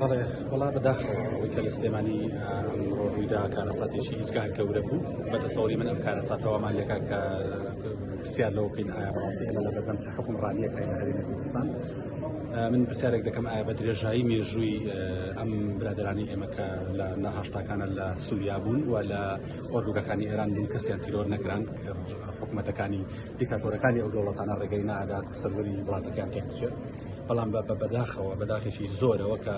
بەڵێ وڵا بەداخەوەی کە لە سلێمانی ئەمڕۆ ڕوویدا کارەساتێکی هیچگار گەورە بوو بەدەسەوەری من ئەم کارەساتەوەمان لێکا کە پرسیار لەوە بکەین ئایا بەڕاستی ئێمە لە بەردەم حکومڕانیەکەی لە هەرێمی کوردستان من پرسیارێک دەکەم ئایا بە درێژایی مێژووی ئەم برادرانی ئێمە کە لە نەهاشتاکانە لە سووریا بوون و لە ئۆردوگەکانی ئێران بوون کەسیان تیرۆر نەکران حکوومەتەکانی دیکتاتۆرەکانی ئەو دەوڵەتانە ڕێگەی نەئادا سەروەری وڵاتەکان تێک بچێت بەڵام بەداخەوە بەداخێکی زۆرەوە کە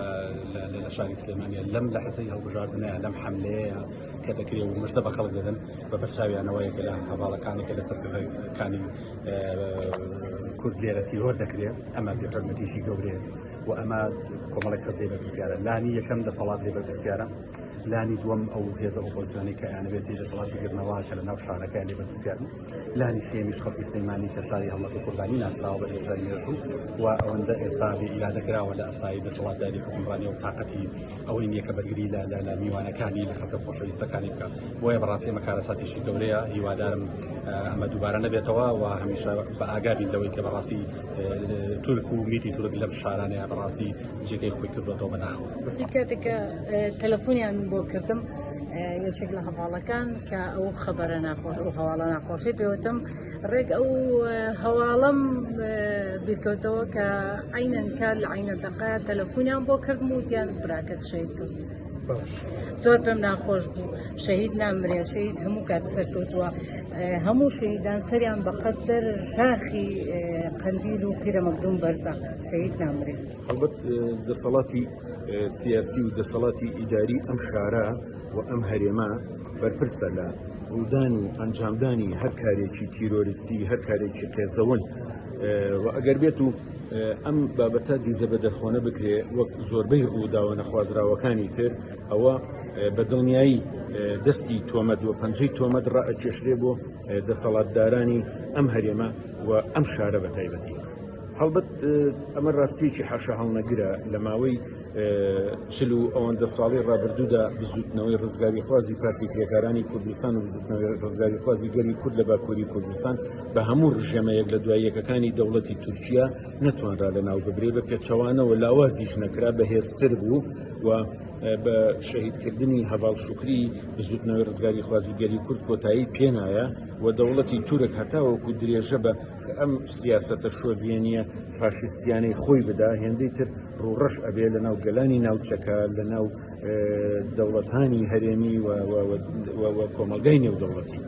لە شاری سلێمانیە لەم لە حزەی هەڵبژاردنەیە لەم حملەیە کە دەکرێت و مژدە بە خەڵک دەدەن بە بەرچاویانەوەیەکە لە هەواڵەکانێکە لە سەرکردەکانی کورد لێرە تیرۆر دەکرێت ئەمە بێحورمەتیشی گەورەیە و ئەمە کۆمەڵێک کەس لێ بەرپرسیارە لانی یەکەم دەسەڵات لێ بەرپرسیارە لانی دووەم ئەو هێزە ئۆپۆزیسیۆنی کە یانەبێت دەسەڵات بگرنەوە کە لە ناو شارەکە لێ بەرپرسیارن لانی سێمیش خەڵکی سلێمانی کە شاری هەڵمەتی قوربانی ناسراوە بە هێژە مێژوو و ئەوەندە ئێستا بئیرادەکراوە لە ئەسایی دەسەڵاتداری حکومڕانی و تااقەتی ئەوەی نییە کە بەرگری لە میوانەکانی لە خەڵکە خۆشەویستەکانی بکە بۆیە بەڕاستی ئەمە کارەساتێکی گەورەیە هیوادارم ئەمە دووبارە نەبێتەوە و هەمیشە بە ئاگابین لەوەی کە بەڕاستی تورک و میتی تورک لەم شارانەیە بەڕاستی جێگەی خۆی کردوەوە بەداخەوە بەستی کاتێکە تەلەفۆنیان بۆ کردم یەکێک لە هەواڵەکان کە ئەو خەبەرە ناخۆش ئەو هەواڵە ناخۆشی پێوتم ڕێک ئەو هەواڵم بیرکەوتەوە کە عینەن کار لە عینەتەقە تەلەفۆنیان بۆ کردم و دیان براکەت شەید کرد زۆر پێم ناخۆش بوو شەهید نامرێ شەهید هەموو کات سەرکەوتووە هەموو شەهیدان سەریان بەقەدەر شاخی قەندیل و پیرەمەکدوم بەرزە شەهید نامرێ هەڵبەت دەسەڵاتی سیاسی و دەسەڵاتی ئیداری ئەم شارە و ئەم هەرێمە بەرپرسە لە ڕوودان و ئەنجامدانی هەر کارێکی تیرۆریستی هەر کارێکی قێزەون و ئەگەر بێت و ئەم بابەتە دیزە بە دەرخۆنە بکرێ وەک زۆربەی ڕووداوە نەخوازراوەکانی تر ئەوە بە دڵنیایی دەستی تۆمەت و پەنجەی تۆمەت ڕائەکێشرێ بۆ دەسەڵاتدارانی ئەم هەرێمە و ئەم شارە بە تایبەتی هەڵبەت ئەمە ڕاستیەکی حەشە هەڵنەگرە لە ماوەی چل و ئەوەندە ساڵی ڕابردوودا بزوتنەوەی ڕزگاری خوازی پارتی کرێکارانی کوردستان و بزوتنەوەی ڕزگاری خوازی گەری کورد لە باکووری کوردستان بە هەموو ڕژەمەیەک لە دوای یەکەکانی دەوڵەتی تورکیا نەتوانرا لە ناو ببرێ بە پێچەوانەوە لاوازیش نەکرا بەهێزتر بوو و بە شەهیدکردنی هەڤاڵ شوکری بزوتنەوەی ڕزگاری خوازی گەری کورد کۆتایی پێنایە و دەوڵەتی تورک هەتاوەکو درێژە بە ئەم سیاسەتە شۆڤێنیە فاشیستیانەی خۆی بدا هێندەی تر ڕوڕەش ئەبێ لە ناو گەلانی ناوچەکە لە ناو دەوڵەتانی هەرێمی و کۆمەلگای نێودەوڵەتی